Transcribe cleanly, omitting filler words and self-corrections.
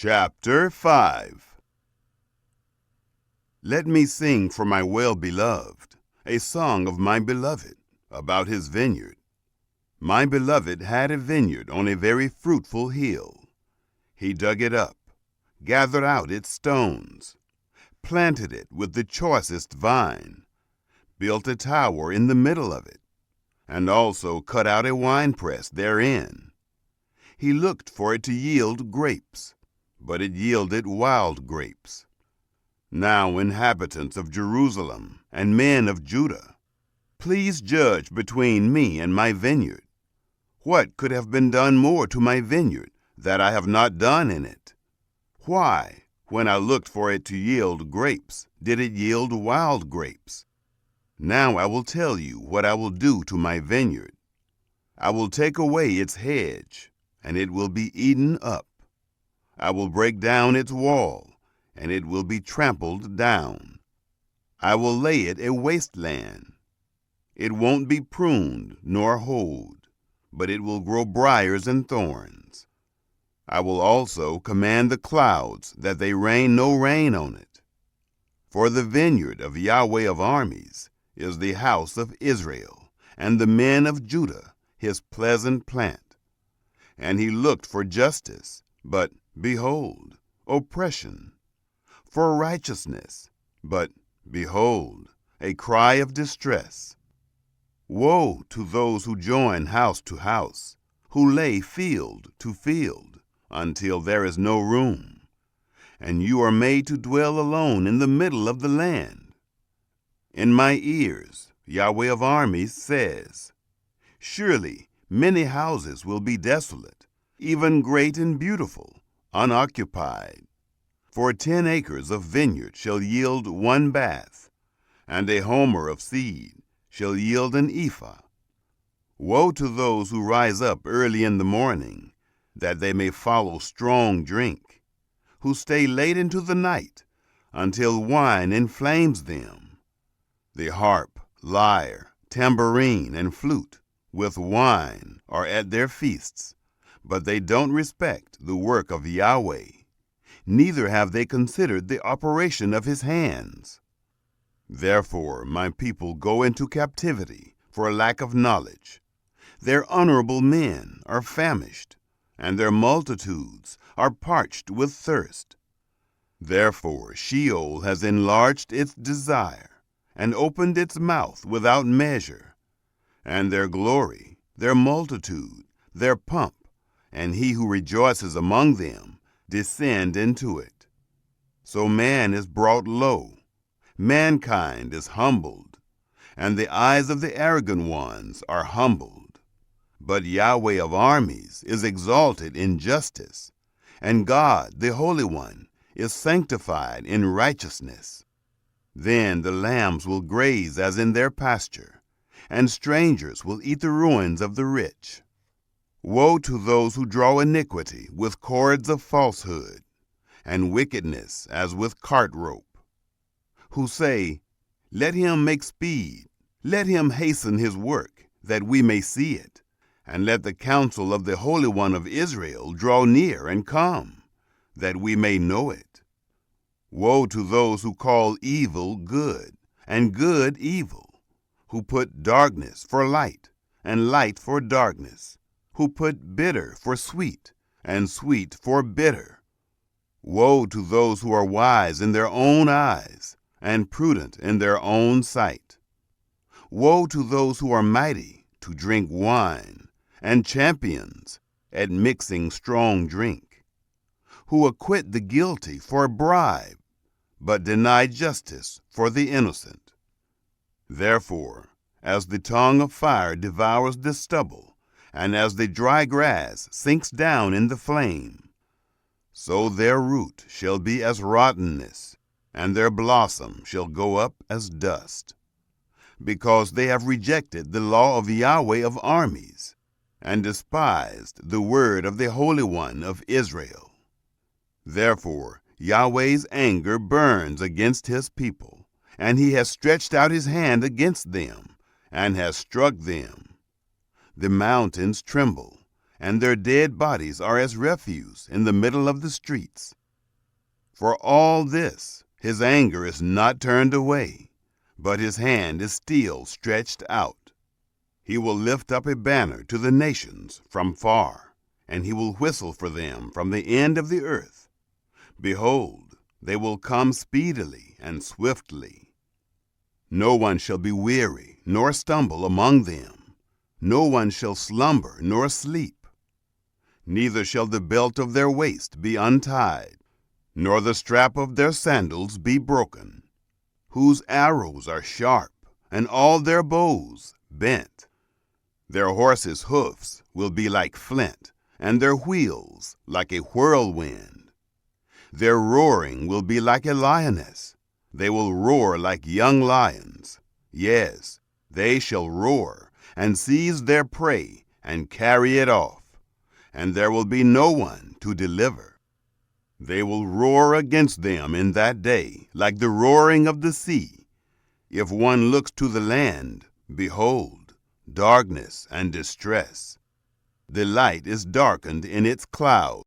Chapter 5. Let me sing for my well-beloved, a song of my beloved, about his vineyard. My beloved had a vineyard on a very fruitful hill. He dug it up, gathered out its stones, planted it with the choicest vine, built a tower in the middle of it, and also cut out a winepress therein. He looked for it to yield grapes, but it yielded wild grapes. Now, inhabitants of Jerusalem and men of Judah, please judge between me and my vineyard. What could have been done more to my vineyard that I have not done in it? Why, when I looked for it to yield grapes, did it yield wild grapes? Now I will tell you what I will do to my vineyard. I will take away its hedge, and it will be eaten up. I will break down its wall, and it will be trampled down. I will lay it a wasteland. It won't be pruned nor hoed, but it will grow briars and thorns. I will also command the clouds that they rain no rain on it. For the vineyard of Yahweh of armies is the house of Israel, and the men of Judah his pleasant plant. And he looked for justice, but behold, oppression, for righteousness, but behold, a cry of distress. Woe to those who join house to house, who lay field to field, until there is no room, and you are made to dwell alone in the middle of the land. In my ears, Yahweh of armies says, surely many houses will be desolate, even great and beautiful, unoccupied. For 10 acres of vineyard shall yield 1 bath, and a homer of seed shall yield an ephah. Woe to those who rise up early in the morning, that they may follow strong drink, who stay late into the night, until wine inflames them. The harp, lyre, tambourine, and flute, with wine, are at their feasts, but they don't respect the work of Yahweh, neither have they considered the operation of his hands. Therefore my people go into captivity for lack of knowledge. Their honorable men are famished, and their multitudes are parched with thirst. Therefore Sheol has enlarged its desire, and opened its mouth without measure, and their glory, their multitude, their pomp, and he who rejoices among them, descend into it. So man is brought low, mankind is humbled, and the eyes of the arrogant ones are humbled. But Yahweh of armies is exalted in justice, and God, the Holy One, is sanctified in righteousness. Then the lambs will graze as in their pasture, and strangers will eat the ruins of the rich. Woe to those who draw iniquity with cords of falsehood, and wickedness as with cart rope, who say, let him make speed, let him hasten his work, that we may see it, and let the counsel of the Holy One of Israel draw near and come, that we may know it. Woe to those who call evil good, and good evil, who put darkness for light, and light for darkness, who put bitter for sweet, and sweet for bitter. Woe to those who are wise in their own eyes, and prudent in their own sight. Woe to those who are mighty to drink wine, and champions at mixing strong drink, who acquit the guilty for a bribe, but deny justice for the innocent. Therefore, as the tongue of fire devours the stubble, and as the dry grass sinks down in the flame, so their root shall be as rottenness, and their blossom shall go up as dust, because they have rejected the law of Yahweh of armies, and despised the word of the Holy One of Israel. Therefore Yahweh's anger burns against his people, and he has stretched out his hand against them, and has struck them. The mountains tremble, and their dead bodies are as refuse in the middle of the streets. For all this, his anger is not turned away, but his hand is still stretched out. He will lift up a banner to the nations from far, and he will whistle for them from the end of the earth. Behold, they will come speedily and swiftly. No one shall be weary nor stumble among them. No one shall slumber nor sleep. Neither shall the belt of their waist be untied, nor the strap of their sandals be broken, whose arrows are sharp, and all their bows bent. Their horses' hoofs will be like flint, and their wheels like a whirlwind. Their roaring will be like a lioness. They will roar like young lions. Yes, they shall roar, and seize their prey, and carry it off, and there will be no one to deliver. They will roar against them in that day, like the roaring of the sea. If one looks to the land, behold, darkness and distress. The light is darkened in its cloud.